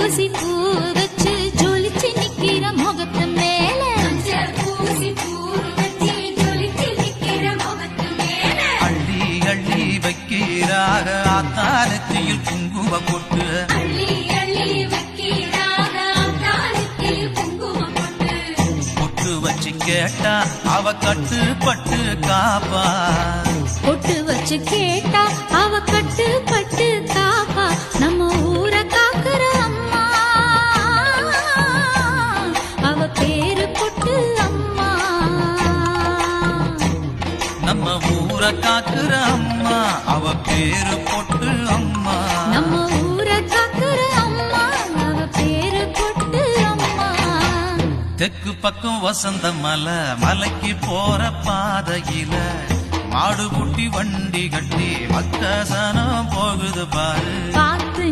பூசி பூ வச்சு ஜொலிச்சு நிக்கிற முகத்து மேல மஞ்சள் பூசி பூ வச்சு ஜொலிச்சு நிக்கிற முகத்து மேல அள்ளி அள்ளி வைக்கிறாக ஆத்தாரத்தில் குங்கும பொட்டு அள்ளி அள்ளி வைக்கிறாக ஆத்தாரத்தில் குங்கும பொட்டு பொட்டு வச்சு கேட்டா அவ கட்டுப்பட்டு காப்பா பொட்டு வச்சு கேட்டா அவ கட்டுப்பட்டு காப்பா நம்ம ஊரை காக்குற அம்மா அவ பேரு பொட்டு அம்மா நம்ம ஊரை காக்குற அம்மா அவ பேரு பொட்டு அம்மா நம்ம ஊரை காக்குற அம்மா அவ பேரு பொட்டு அம்மா தெற்கு பக்கம் வசந்த மலை மலைக்கு போற பாதையில மாடு குட்டி வண்டி கட்டி மக்கசனம் போகுது பாரு பார்த்து